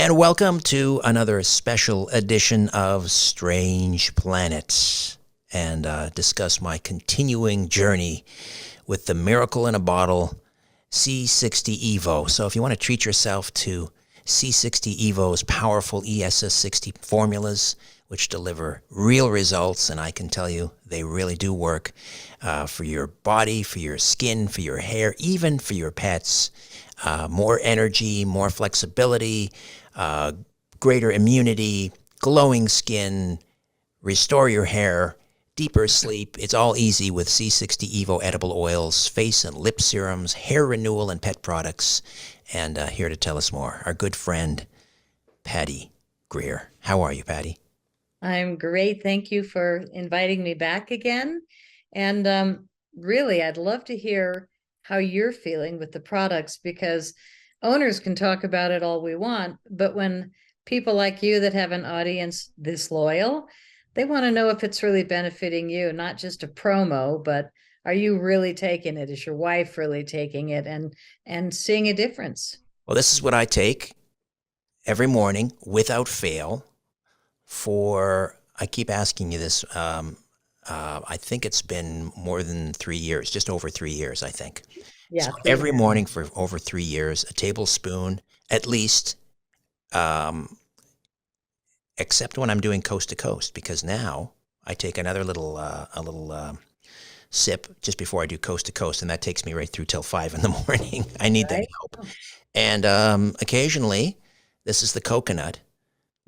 And welcome to another special edition of Strange Planets, and discuss my continuing journey with the Miracle in a Bottle C60EVO. So if you want to treat yourself to C60EVO's powerful ESS60 formulas, which deliver real results, and I can tell you they really do work for your body, for your skin, for your hair, even for your pets. More energy, more flexibility, greater immunity, glowing skin, restore your hair, deeper sleep. It's all easy with C60EVO edible oils, face and lip serums, hair renewal, and pet products. And here to tell us more, our good friend, Patty Greer. How are you, Patty? I'm great. Thank you for inviting me back again. And really, I'd love to hear how you're feeling with the products because owners can talk about it all we want, but when people like you that have an audience this loyal, they want to know if it's really benefiting you, not just a promo, but are you really taking it? Is your wife really taking it and seeing a difference? Well, this is what I take every morning without fail for, I keep asking you this, I think it's been more than 3 years, just over 3 years, I think. Yeah, So three every years. morning for over 3 years, a tablespoon at least, um, except when I'm doing coast to coast, because now I take another little, sip just before I do coast to coast, and that takes me right through till 5 in the morning. I need that Right? help. Oh, And occasionally, this is the coconut.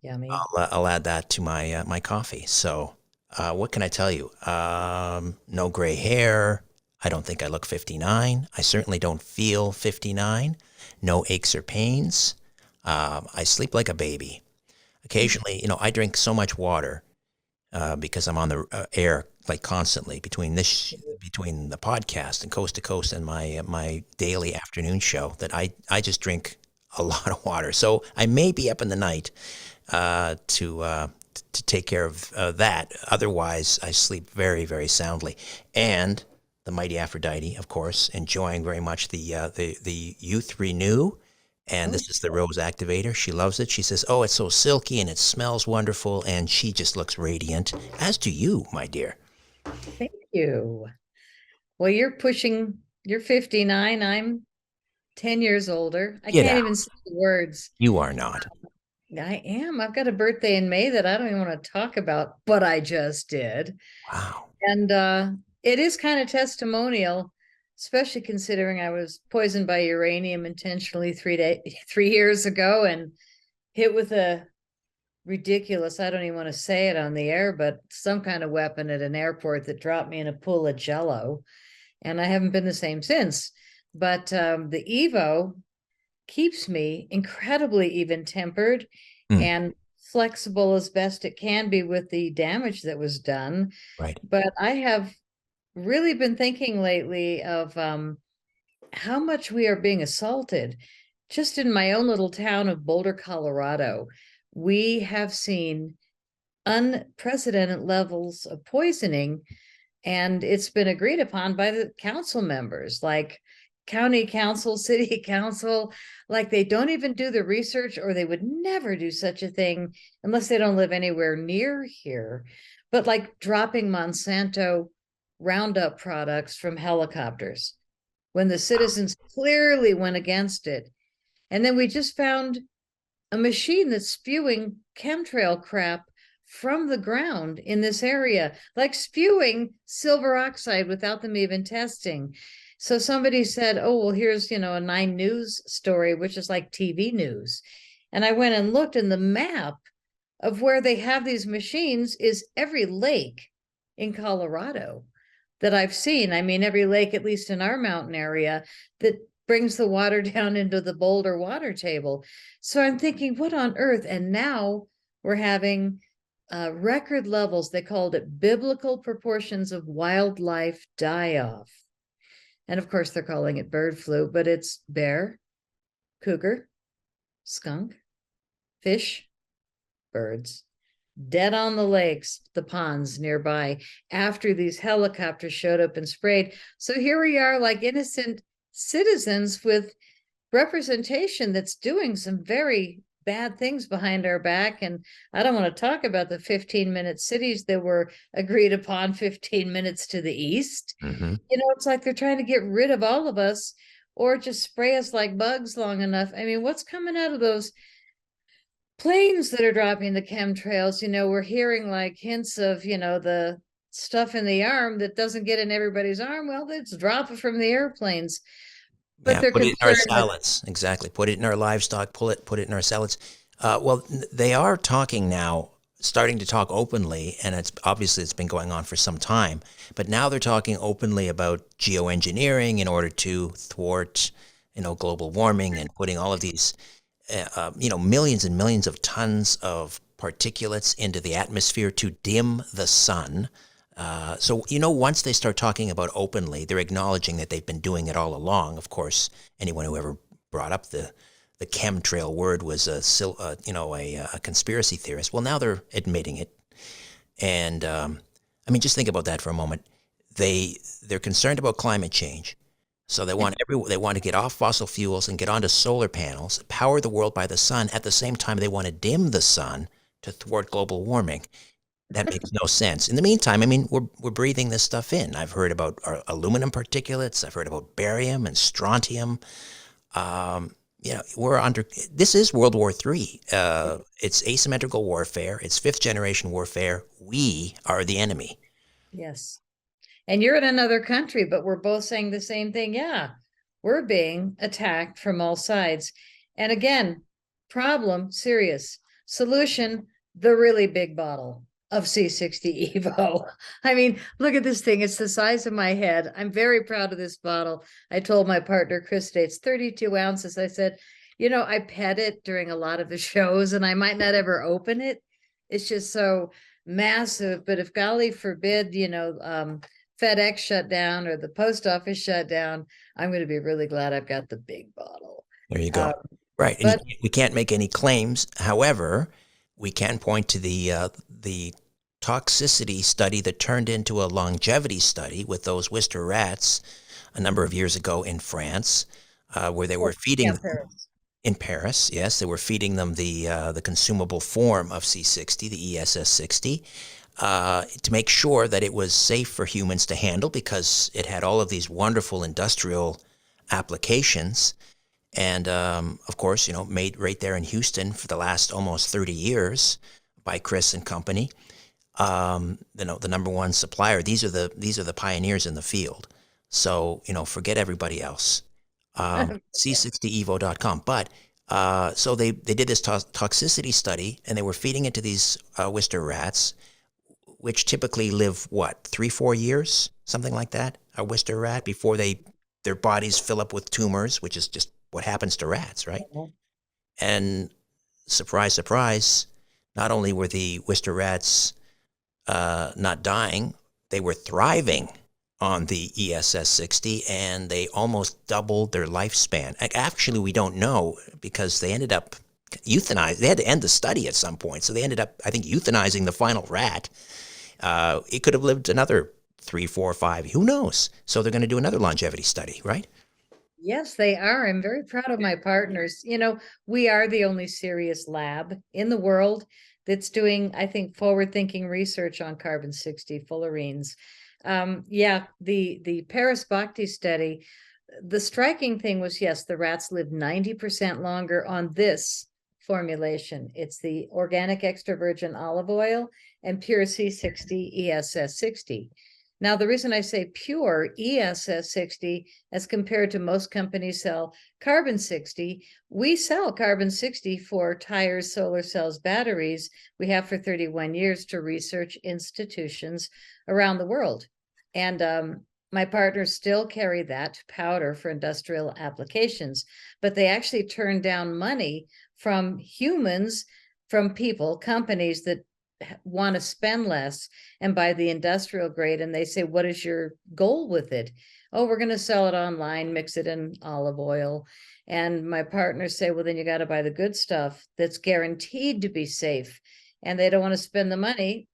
yummy. I'll add that to my coffee. So, what can I tell you? No gray hair. I don't think I look 59. I certainly don't feel 59. No aches or pains. I sleep like a baby. Occasionally, I drink so much water because I'm on the air like constantly between the podcast and coast to coast and my daily afternoon show that I just drink a lot of water. So I may be up in the night to take care of that. Otherwise, I sleep very, very soundly. And the mighty Aphrodite, of course, enjoying very much the Youth Renew. And Oh, this is the Rose Activator. She loves it. She says, "Oh, it's so silky and it smells wonderful." And she just looks radiant, as do you, my dear. thank you. Well, you're 59. I'm 10 years older. I Get can't out. even say the words. You are not. I am. I've got a birthday in May that I don't even want to talk about, but I just did. Wow. And it is kind of testimonial, especially considering I was poisoned by uranium intentionally 3 years ago and hit with a ridiculous, I don't even want to say it on the air, but some kind of weapon at an airport that dropped me in a pool of jello. And I haven't been the same since. But the Evo keeps me incredibly even tempered Mm, and flexible as best it can be with the damage that was done. right. But I have really been thinking lately of how much we are being assaulted. Just in my own little town of Boulder, Colorado, we have seen unprecedented levels of poisoning, and it's been agreed upon by the council members, like county council, city council. Like they don't even do the research, or they would never do such a thing unless they don't live anywhere near here. But like dropping Monsanto Roundup products from helicopters when the citizens clearly went against it. And then we just found a machine that's spewing chemtrail crap from the ground in this area, like spewing silver oxide without them even testing. So somebody said, "Oh, well, here's, a 9 News story, which is like TV news." And I went and looked, and the map of where they have these machines is every lake in Colorado that I've seen. I mean, every lake, at least in our mountain area, that brings the water down into the Boulder water table. So I'm thinking, what on earth? And now we're having record levels. They called it biblical proportions of wildlife die off. And of course, they're calling it bird flu, but it's bear, cougar, skunk, fish, birds, dead on the lakes, the ponds nearby, after these helicopters showed up and sprayed. So here we are, like innocent citizens with representation that's doing some very bad things behind our back. And I don't want to talk about the 15-minute cities that were agreed upon 15 minutes to the east. Hmm. It's like they're trying to get rid of all of us or just spray us like bugs long enough. I mean, what's coming out of those planes that are dropping the chemtrails? We're hearing like hints of, the stuff in the arm that doesn't get in everybody's arm. Well, it's dropping from the airplanes. But Yeah, they're put it in our concerned that salads. Exactly. Put it in our livestock. Put it in our salads. They are talking now, starting to talk openly, and it's been going on for some time. But now they're talking openly about geoengineering in order to thwart, global warming and putting all of these, millions and millions of tons of particulates into the atmosphere to dim the sun. So, once they start talking about openly, they're acknowledging that they've been doing it all along. Of course, anyone who ever brought up the chemtrail word was a conspiracy theorist. Well, now they're admitting it. And I mean, just think about that for a moment. They're concerned about climate change. So they want to get off fossil fuels and get onto solar panels, power the world by the sun. At the same time, they want to dim the sun to thwart global warming. That makes no sense. In the meantime, I mean, we're breathing this stuff in. I've heard about aluminum particulates. I've heard about barium and strontium. We're under. This is World War III. It's asymmetrical warfare. It's fifth generation warfare. We are the enemy. yes. And you're in another country, but we're both saying the same thing. Yeah, we're being attacked from all sides. And again, problem serious. Solution, the really big bottle of C60 Evo. I mean, look at this thing. It's the size of my head. I'm very proud of this bottle. I told my partner, Chris, it's 32 ounces. I said, I pet it during a lot of the shows and I might not ever open it. It's just so massive. But if golly forbid, FedEx shut down or the post office shut down, I'm going to be really glad I've got the big bottle. There you Um, go. Right, and but we can't make any claims. However, we can point to the toxicity study that turned into a longevity study with those Worcester rats a number of years ago in France, where they were feeding yeah, them Paris. in Paris. Yes, they were feeding them the consumable form of C60, the ESS60, to make sure that it was safe for humans to handle because it had all of these wonderful industrial applications. And of course, made right there in Houston for the last almost 30 years by Chris and company. The number one supplier. These are the pioneers in the field. So forget everybody else. C60EVO.com. But so they did this toxicity study, and they were feeding it to these Worcester rats, which typically live what 3-4 years, something like that. A Worcester rat before their bodies fill up with tumors, which is just what happens to rats, right? And surprise, surprise, not only were the Worcester rats not dying, they were thriving on the ESS 60 and they almost doubled their lifespan. Actually, we don't know because they ended up euthanized. They had to end the study at some point. So they ended up, I think, euthanizing the final rat. It could have lived another 3, 4, 5. Who knows? So they're going to do another longevity study, right? Yes, they are. I'm very proud of my partners. We are the only serious lab in the world that's doing, I think, forward-thinking research on carbon 60 fullerenes. Yeah, the Paris Bhakti study, the striking thing was, yes, the rats lived 90% longer on this formulation. It's the organic extra virgin olive oil and pure C60 ESS 60. Now, the reason I say pure ESS 60 as compared to most companies sell carbon 60, we sell carbon 60 for tires, solar cells, batteries. We have for 31 years to research institutions around the world. And my partners still carry that powder for industrial applications, but they actually turn down money from humans, from people, companies that want to spend less and buy the industrial grade. And they say, what is your goal with it? Oh, we're going to sell it online, mix it in olive oil. And my partners say, well, then you got to buy the good stuff that's guaranteed to be safe. And they don't want to spend the money,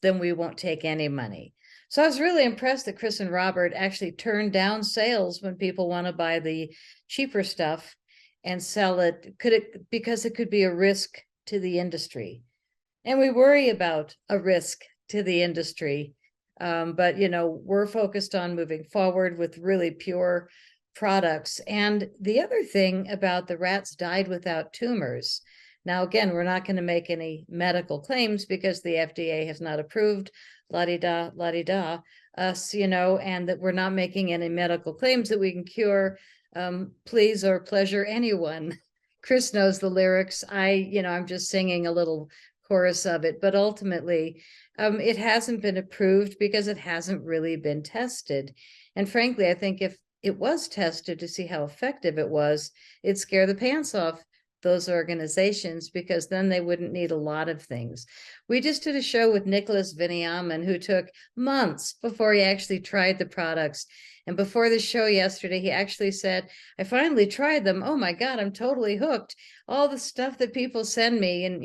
then we won't take any money. So I was really impressed that Chris and Robert actually turned down sales when people want to buy the cheaper stuff. and sell it? Because it could be a risk to the industry. And we worry about a risk to the industry. But, we're focused on moving forward with really pure products. And the other thing about the rats died without tumors. Now, again, we're not going to make any medical claims because the FDA has not approved la-di-da, la-di-da, us, and that we're not making any medical claims that we can cure, please or pleasure anyone. Chris knows the lyrics. I'm just singing a little chorus of it, but ultimately, it hasn't been approved because it hasn't really been tested. And frankly, I think if it was tested to see how effective it was, it'd scare the pants off those organizations, because then they wouldn't need a lot of things. We just did a show with Nicholas Viniaman, who took months before he actually tried the products. And before the show yesterday, he actually said, I finally tried them. Oh my God, I'm totally hooked. All the stuff that people send me, and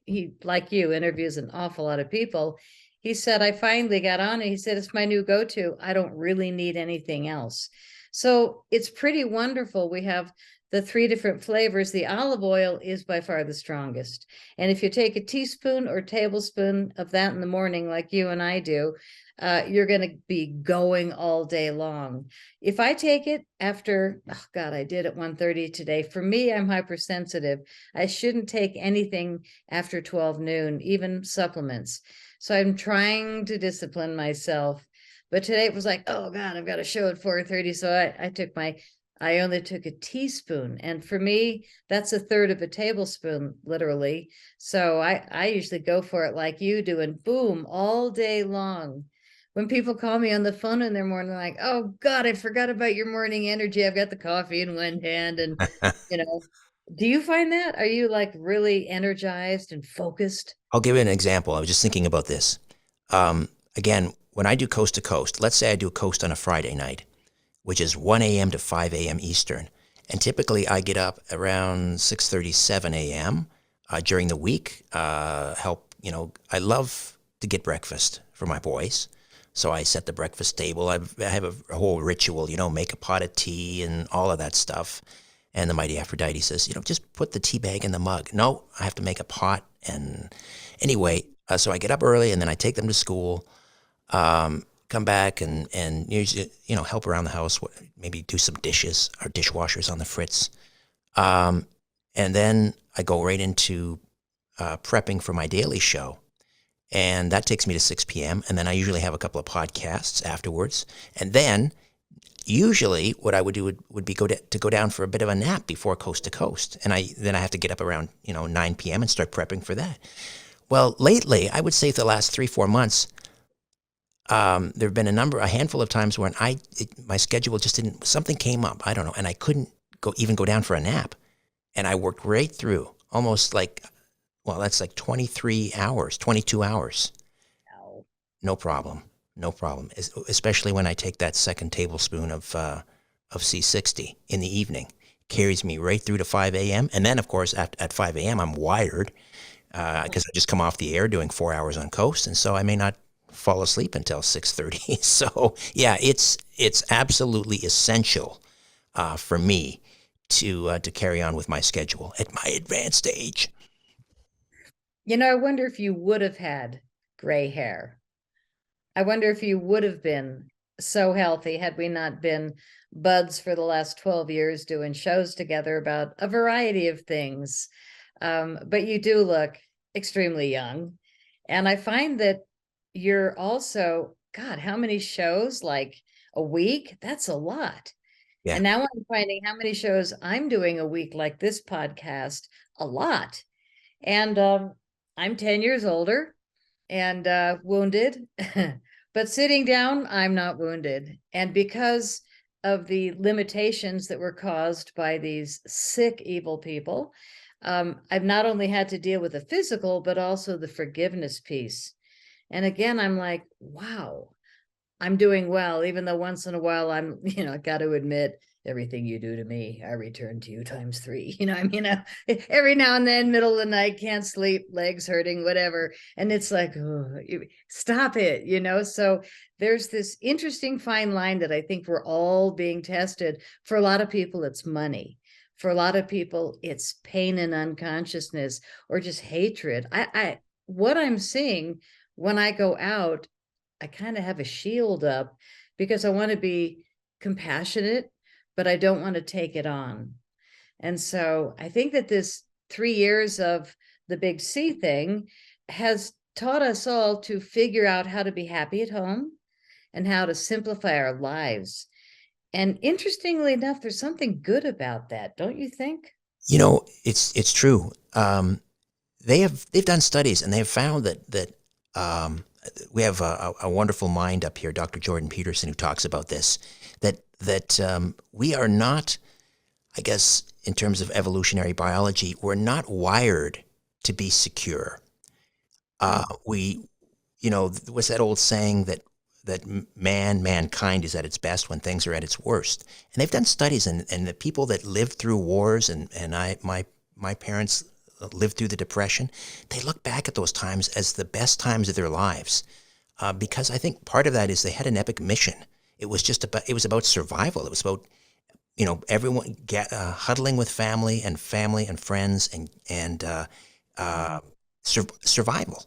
he, like you, interviews an awful lot of people. He said, I finally got on it. He said, it's my new go-to. I don't really need anything else. So it's pretty wonderful. We have the 3 different flavors. The olive oil is by far the strongest. And if you take a teaspoon or tablespoon of that in the morning, like you and I do, you're going to be going all day long. If I take it after, oh God, I did at 1:30 today. For me, I'm hypersensitive. I shouldn't take anything after 12 noon, even supplements. So I'm trying to discipline myself. But today it was like, oh God, I've got a show at 4:30. So I only took a teaspoon. And for me, that's a third of a tablespoon, literally. So I usually go for it like you do, and boom, all day long. When people call me on the phone in their morning, like, oh God, I forgot about your morning energy. I've got the coffee in one hand. And, you know, do you find that? Are you like really energized and focused? I'll give you an example. I was just thinking about this. Again, when I do coast to coast, let's say I do a coast on a Friday night, which is 1 a.m. to 5 a.m. Eastern. And typically I get up around 6:37 a.m. During the week. I love to get breakfast for my boys. So I set the breakfast table. I have a whole ritual, make a pot of tea and all of that stuff. And the mighty Aphrodite says, just put the tea bag in the mug. No, I have to make a pot. And anyway, so I get up early and then I take them to school. Come back and usually, help around the house, maybe do some dishes. Our dishwasher's on the fritz. And then I go right into prepping for my daily show. And that takes me to 6 p.m. And then I usually have a couple of podcasts afterwards. And then usually what I would do would be go down for a bit of a nap before coast to coast. And then I have to get up around, 9 p.m. and start prepping for that. Well, lately, I would say for the last 3-4 months, there have been a handful of times when my schedule just something came up, I don't know, and I couldn't go down for a nap. And I worked right through almost that's like 23 hours, 22 hours. Wow. No problem. No problem. Especially when I take that second tablespoon of C60 in the evening. Carries me right through to 5 a.m. And then, of course, at 5 a.m., I'm wired because I just come off the air doing 4 hours on coast. And so I may not fall asleep until 6:30. So, yeah, it's absolutely essential for me to carry on with my schedule at my advanced age. I wonder if you would have had gray hair. I wonder if you would have been so healthy had we not been buds for the last 12 years doing shows together about a variety of things. But you do look extremely young. And I find that you're also, God, how many shows? Like a week? That's a lot. Yeah. And now I'm finding how many shows I'm doing a week, like this podcast, a lot. And I'm 10 years older and wounded, but sitting down, I'm not wounded. And because of the limitations that were caused by these sick, evil people, I've not only had to deal with the physical, but also the forgiveness piece. And again, I'm like, wow, I'm doing well, even though once in a while I'm, I got to admit, everything you do to me, I return to you times 3. Every now and then, middle of the night, can't sleep, legs hurting, whatever. And it's like, oh, stop it. So there's this interesting fine line that I think we're all being tested. For a lot of people, it's money. For a lot of people, it's pain and unconsciousness or just hatred. What I'm seeing when I go out, I kind of have a shield up because I want to be compassionate, but I don't want to take it on. And so I think that this 3 years of the big C thing has taught us all to figure out how to be happy at home and how to simplify our lives. And interestingly enough, there's something good about that, don't you think? It's true. They've done studies and they've found that um, we have a wonderful mind up here, Dr. Jordan Peterson, who talks about this. That we are not, I guess, in terms of evolutionary biology, we're not wired to be secure. We, what's that old saying that mankind is at its best when things are at its worst. And they've done studies, and the people that lived through wars, my parents lived through the Depression, they look back at those times as the best times of their lives, because I think part of that is they had an epic mission. It was about survival. It was about everyone huddling with family and friends and survival.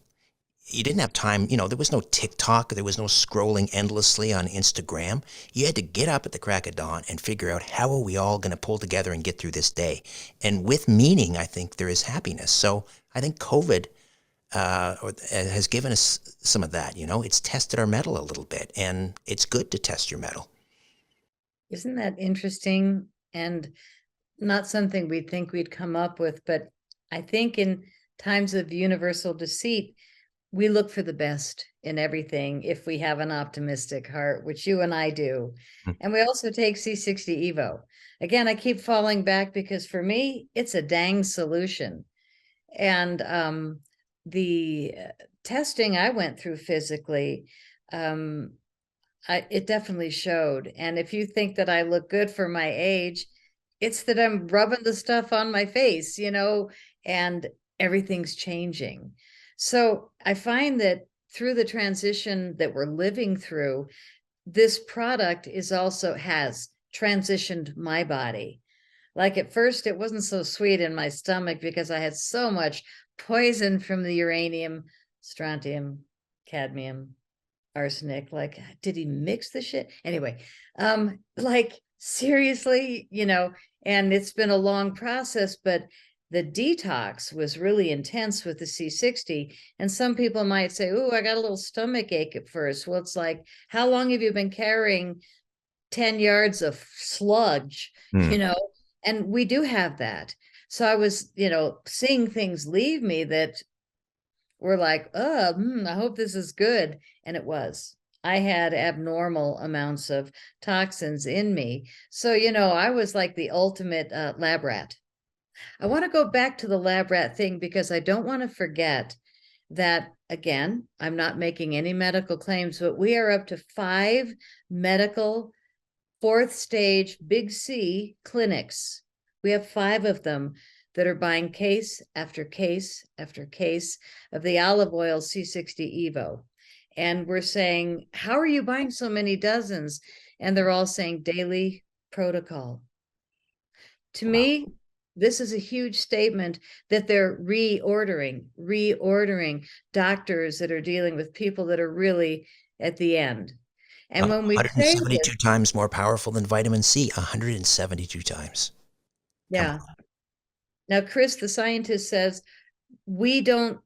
You didn't have time, there was no TikTok, there was no scrolling endlessly on Instagram. You had to get up at the crack of dawn and figure out how are we all going to pull together and get through this day. And with meaning, I think there is happiness. So I think COVID has given us some of that. It's tested our mettle a little bit, and it's good to test your mettle. Isn't that interesting? And not something we'd think we'd come up with, but I think in times of universal deceit, we look for the best in everything if we have an optimistic heart, which you and I do. And we also take C60 Evo. Again, I keep falling back because for me, it's a dang solution. And the testing I went through physically, um, it definitely showed. And if you think that I look good for my age, it's that I'm rubbing the stuff on my face, and everything's changing. So I find that through the transition that we're living through, this product is also has transitioned my body. Like at first, it wasn't so sweet in my stomach because I had so much poison from the uranium, strontium, cadmium, arsenic. Like, did he mix the shit? Anyway, like seriously, and it's been a long process, but the detox was really intense with the C60. And some people might say, "Oh, I got a little stomach ache at first." Well, it's like, how long have you been carrying 10 yards of sludge, Hmm. And we do have that. So I was, seeing things leave me that were like, I hope this is good. And it was. I had abnormal amounts of toxins in me. So, I was like the ultimate lab rat. I want to go back to the lab rat thing because I don't want to forget that, again, I'm not making any medical claims, but we are up to 5 medical fourth stage big C clinics. We have 5 of them that are buying case after case after case of the olive oil C60 Evo. And we're saying, how are you buying so many dozens? And they're all saying daily protocol. To Wow. me, this is a huge statement that they're reordering doctors that are dealing with people that are really at the end. And when we say this, 172 times more powerful than vitamin C. 172 times. Come yeah. Now, Chris, the scientist, says we don't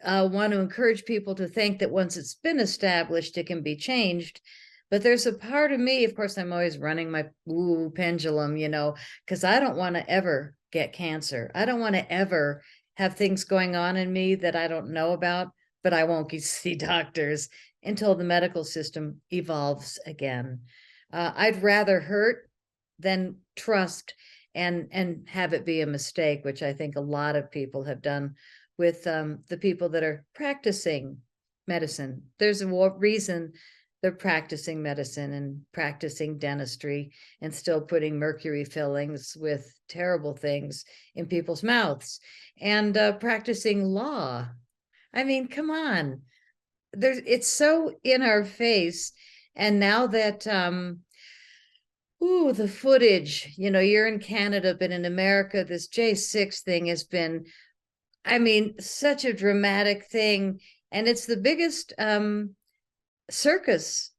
want to encourage people to think that once it's been established, it can be changed. But there's a part of me, of course, I'm always running my pendulum, because I don't want to ever get cancer. I don't want to ever have things going on in me that I don't know about, but I won't see doctors until the medical system evolves again. I'd rather hurt than trust and have it be a mistake, which I think a lot of people have done with the people that are practicing medicine. There's a reason they're practicing medicine and practicing dentistry and still putting mercury fillings with terrible things in people's mouths and practicing law. I mean, come on. It's so in our face. And now that Ooh, the footage. You're in Canada, but in America, this J6 thing has been, I mean, such a dramatic thing. And it's the biggest circus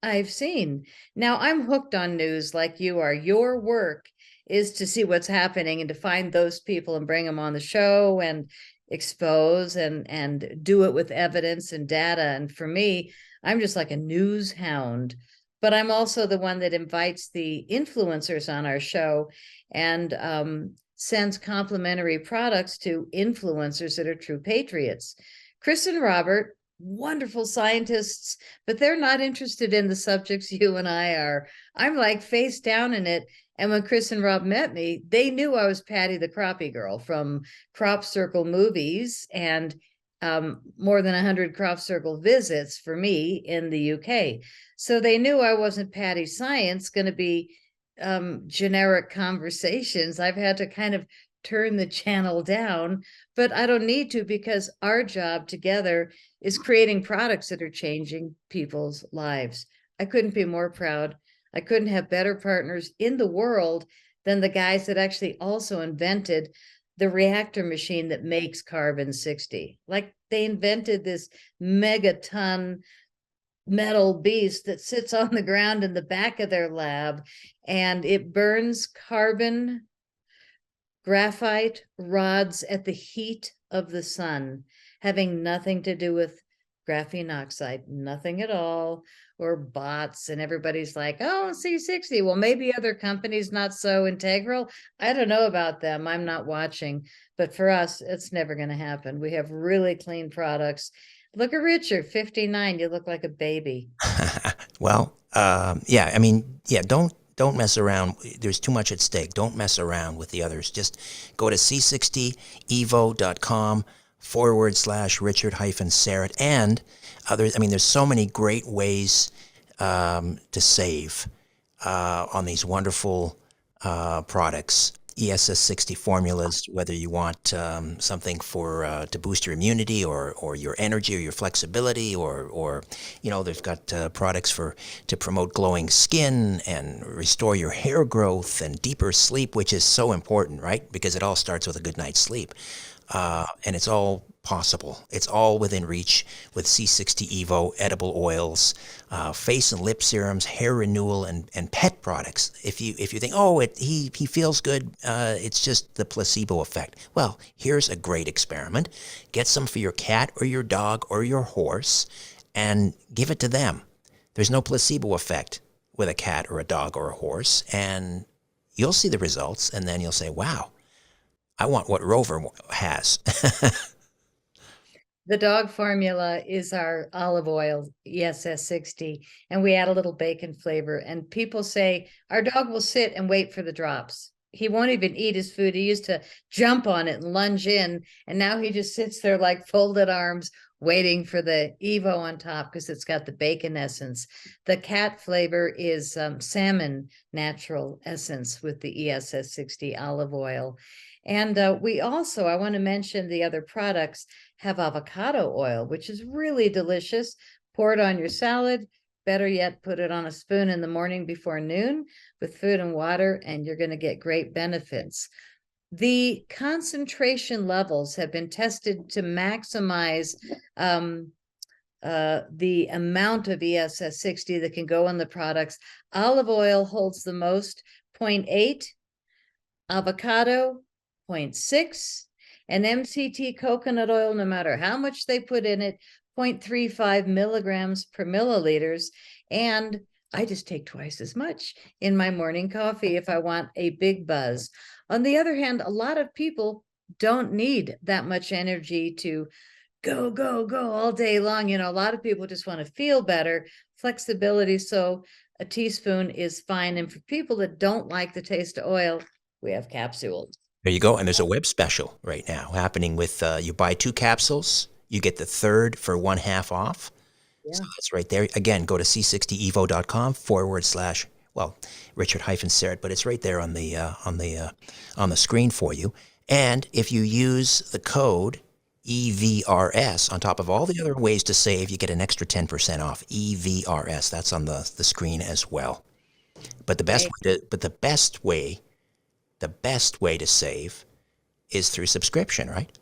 I've seen. Now, I'm hooked on news like you are. Your work is to see what's happening and to find those people and bring them on the show and expose and do it with evidence and data. And for me, I'm just like a news hound. But I'm also the one that invites the influencers on our show and sends complimentary products to influencers that are true patriots. Chris and Robert, wonderful scientists, but they're not interested in the subjects you and I are. I'm like face down in it. And when Chris and Rob met me, they knew I was Patty the Crappie Girl from Crop Circle movies and more than 100 Crop Circle visits for me in the UK. So they knew I wasn't Patty Science, going to be generic conversations. I've had to kind of turn the channel down, but I don't need to because our job together is creating products that are changing people's lives. I couldn't be more proud. I couldn't have better partners in the world than the guys that actually also invented the reactor machine that makes carbon 60. Like they invented this megaton metal beast that sits on the ground in the back of their lab and it burns carbon graphite rods at the heat of the sun, having nothing to do with graphene oxide, nothing at all, or bots. And everybody's like, oh, C60. Well, maybe other companies not so integral. I don't know about them. I'm not watching. But for us, it's never going to happen. We have really clean products. Look at Richard, 59. You look like a baby. Well, yeah, I mean, yeah, don't mess around. There's too much at stake. Don't mess around with the others. Just go to c60evo.com /Richard Serrett and others. I mean, there's so many great ways to save on these wonderful products. ESS60 formulas, whether you want something for to boost your immunity or your energy or your flexibility, or they've got products for to promote glowing skin and restore your hair growth and deeper sleep, which is so important, right? Because it all starts with a good night's sleep. And it's all possible. It's all within reach with C60EVO edible oils, face and lip serums, hair renewal, and pet products. If you think, oh, he feels good, it's just the placebo effect. Well, here's a great experiment. Get some for your cat or your dog or your horse, and give it to them. There's no placebo effect with a cat or a dog or a horse, and you'll see the results, and then you'll say, wow, I want what Rover has. The dog formula is our olive oil, ESS60, and we add a little bacon flavor. And people say our dog will sit and wait for the drops. He won't even eat his food. He used to jump on it and lunge in, and now he just sits there like folded arms, waiting for the Evo on top because it's got the bacon essence. The cat flavor is salmon natural essence with the ESS60 olive oil. And we also, I want to mention the other products have avocado oil, which is really delicious. Pour it on your salad. Better yet, put it on a spoon in the morning before noon with food and water, and you're going to get great benefits. The concentration levels have been tested to maximize the amount of ESS60 that can go in the products. Olive oil holds the most, 0.8, avocado, 0.6, and MCT coconut oil, no matter how much they put in it, 0.35 milligrams per milliliters. And I just take twice as much in my morning coffee if I want a big buzz. On the other hand, a lot of people don't need that much energy to go, go, go all day long. A lot of people just want to feel better, flexibility. So a teaspoon is fine. And for people that don't like the taste of oil, we have capsules. There you go. And there's a web special right now happening with you buy 2 capsules, you get the third for 1/2 off. Yeah. So that's right there. Again, go to c60evo.com Richard Serrett, but it's right there on the screen for you. And if you use the code EVRS on top of all the other ways to save, you get an extra 10% off. EVRS. That's on the screen as well. But the best Right. way to, but the best way to save is through subscription, right?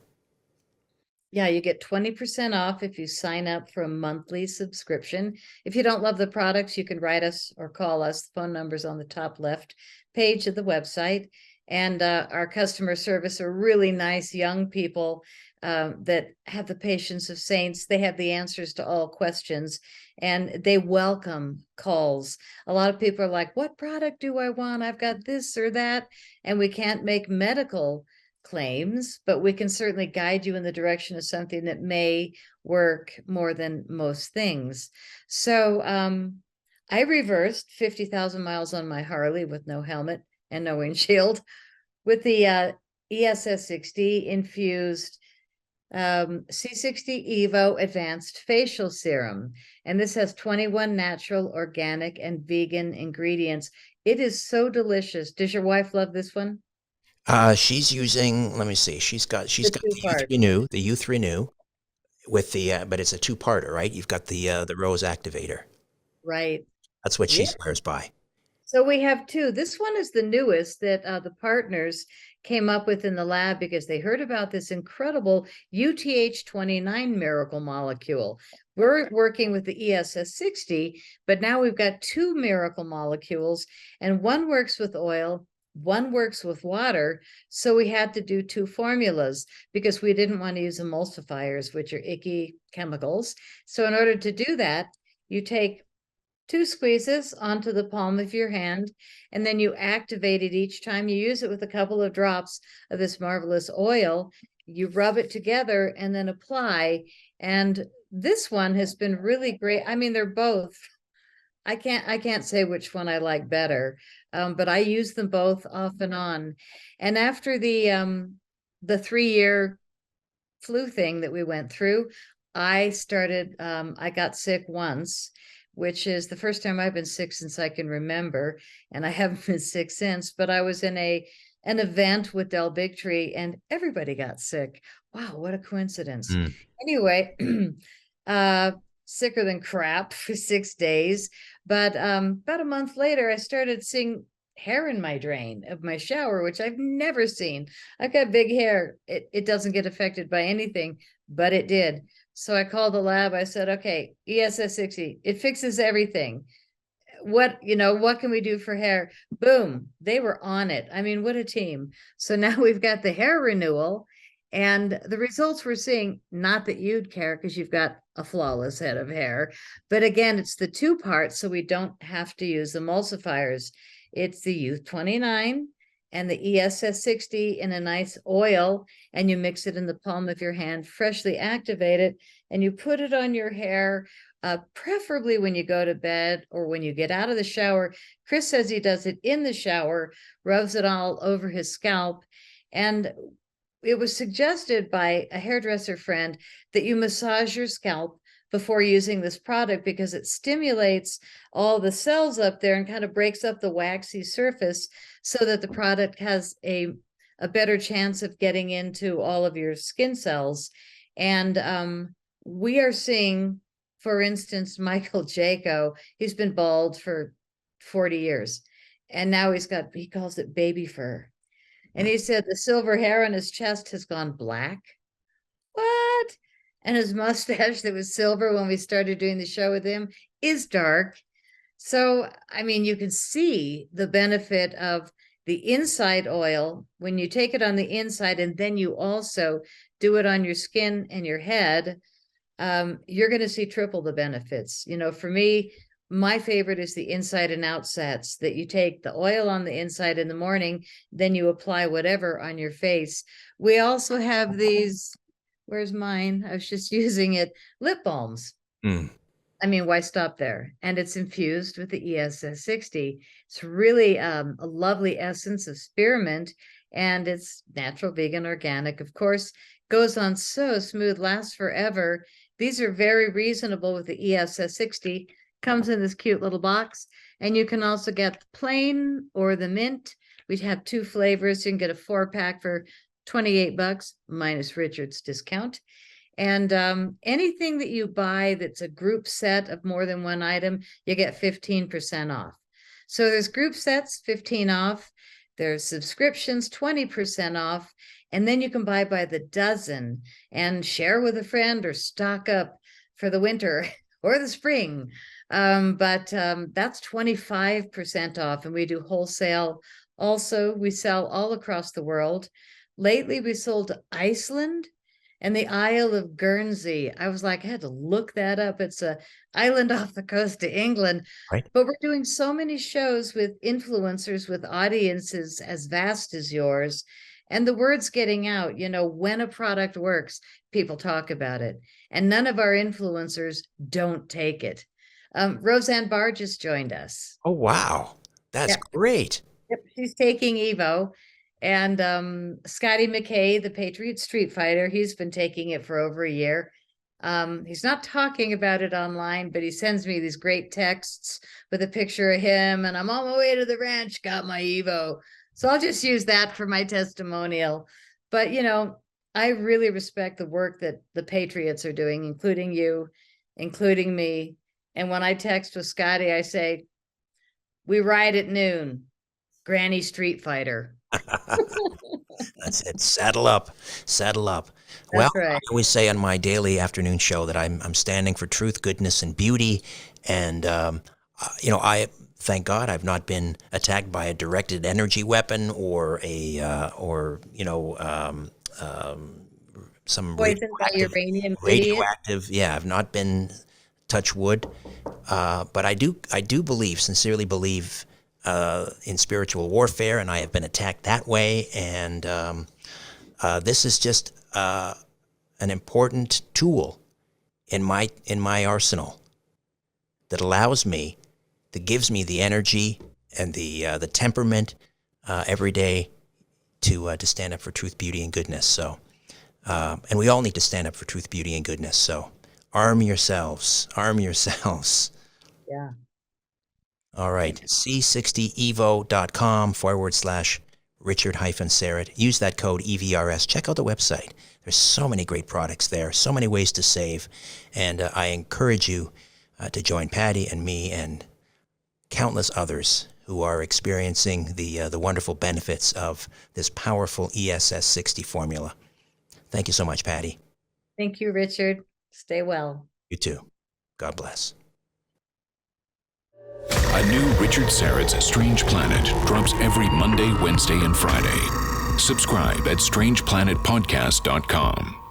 Yeah, you get 20% off if you sign up for a monthly subscription. If you don't love the products, you can write us or call us. The phone number's on the top left page of the website. And our customer service are really nice young people that have the patience of saints. They have the answers to all questions and they welcome calls. A lot of people are like, what product do I want? I've got this or that. And we can't make medical claims, but we can certainly guide you in the direction of something that may work more than most things. So I reversed 50,000 miles on my Harley with no helmet and no windshield with the ESS60 infused C60EVO Advanced Facial Serum. And this has 21 natural, organic, and vegan ingredients. It is so delicious. Does your wife love this one? She's using. Let me see. She's The got two the Youth part. Renew, with the, but it's a two-parter, right? You've got the Rose Activator. Right. That's what she Yeah. swears by. So we have two. This one is the newest that the partners came up with in the lab because they heard about this incredible UTH29 miracle molecule. We're working with the ESS60, but now we've got two miracle molecules, and one works with oil, one works with water. So we had to do two formulas because we didn't want to use emulsifiers, which are icky chemicals. So in order to do that, you take two squeezes onto the palm of your hand, and then you activate it each time you use it with a couple of drops of this marvelous oil. You rub it together and then apply. And this one has been really great. I mean, they're both. I can't say which one I like better, but I use them both off and on. And after the 3 year flu thing that we went through, I got sick once, which is the first time I've been sick since I can remember, and I haven't been sick since, but I was in an event with Del Bigtree and everybody got sick. Wow, what a coincidence. Mm. Anyway, uh sicker than crap for 6 days, but about a month later I started seeing hair in my drain of my shower, which I've never seen. I've got big hair. It doesn't get affected by anything, but it did. So I called the lab. I said, okay, ESS60, it fixes everything. What can we do for hair? Boom, they were on it. I mean, what a team. So now we've got the hair renewal and the results we're seeing, not that you'd care because you've got a flawless head of hair, but again, it's the two parts, so we don't have to use emulsifiers. It's the Youth 29 and the ESS60 in a nice oil, and you mix it in the palm of your hand, freshly activate it, and you put it on your hair, preferably when you go to bed or when you get out of the shower. Chris says he does it in the shower, rubs it all over his scalp. And it was suggested by a hairdresser friend that you massage your scalp before using this product because it stimulates all the cells up there and kind of breaks up the waxy surface so that the product has a better chance of getting into all of your skin cells. And we are seeing, for instance, Michael Jaco, he's been bald for 40 years. And now he calls it baby fur. And he said the silver hair on his chest has gone black. What? And his mustache that was silver when we started doing the show with him is dark. So, I mean, you can see the benefit of the inside oil when you take it on the inside and then you also do it on your skin and your head. You're going to see triple the benefits. For me, my favorite is the inside and out sets that you take the oil on the inside in the morning, then you apply whatever on your face. We also have these, where's mine? I was just using it, lip balms. Mm. I mean, why stop there? And it's infused with the ESS60. It's really a lovely essence of spearmint, and it's natural, vegan, organic. Of course, goes on so smooth, lasts forever. These are very reasonable with the ESS60. Comes in this cute little box, and you can also get the plain or the mint. We have two flavors. You can get a 4-pack for $28 minus Richard's discount. And anything that you buy that's a group set of more than one item, you get 15% off. So there's group sets, 15 off. There's subscriptions, 20% off. And then you can buy by the dozen and share with a friend or stock up for the winter or the spring. But that's 25% off, and we do wholesale. Also, we sell all across the world. Lately, we sold to Iceland and the Isle of Guernsey. I was like, I had to look that up. It's a island off the coast of England. Right. But we're doing so many shows with influencers, with audiences as vast as yours. And the word's getting out. When a product works, people talk about it. And none of our influencers don't take it. Roseanne Barr just joined us. Oh, wow. That's Yep. great. Yep, she's taking Evo. And Scotty McKay, the Patriot Street Fighter, he's been taking it for over a year. He's not talking about it online, but he sends me these great texts with a picture of him, and I'm on my way to the ranch, got my Evo. So I'll just use that for my testimonial. But, I really respect the work that the Patriots are doing, including you, including me. And when I text with Scotty, I say, we ride at noon, Granny Street Fighter. That's it. Saddle up. Saddle up. Well, That's right. I always say on my daily afternoon show that I'm standing for truth, goodness, and beauty. And, I thank God I've not been attacked by a directed energy weapon or some Poisoned by uranium, idiot. radioactive. Yeah, I've not been, touch wood. But I do believe, sincerely believe, in spiritual warfare, and I have been attacked that way. And this is just an important tool in my arsenal that allows me, that gives me the energy and the temperament every day to stand up for truth, beauty, and goodness. So, and we all need to stand up for truth, beauty, and goodness. So, arm yourselves. Arm yourselves. Yeah. All right. C60EVO.com/Richard-Serrett. Use that code EVRS. Check out the website. There's so many great products there, so many ways to save. And I encourage you to join Patty and me and countless others who are experiencing the wonderful benefits of this powerful ESS 60 formula. Thank you so much, Patty. Thank you, Richard. Stay well. You too. God bless. A new Richard Serrett's Strange Planet drops every Monday, Wednesday, and Friday. Subscribe at strangeplanetpodcast.com.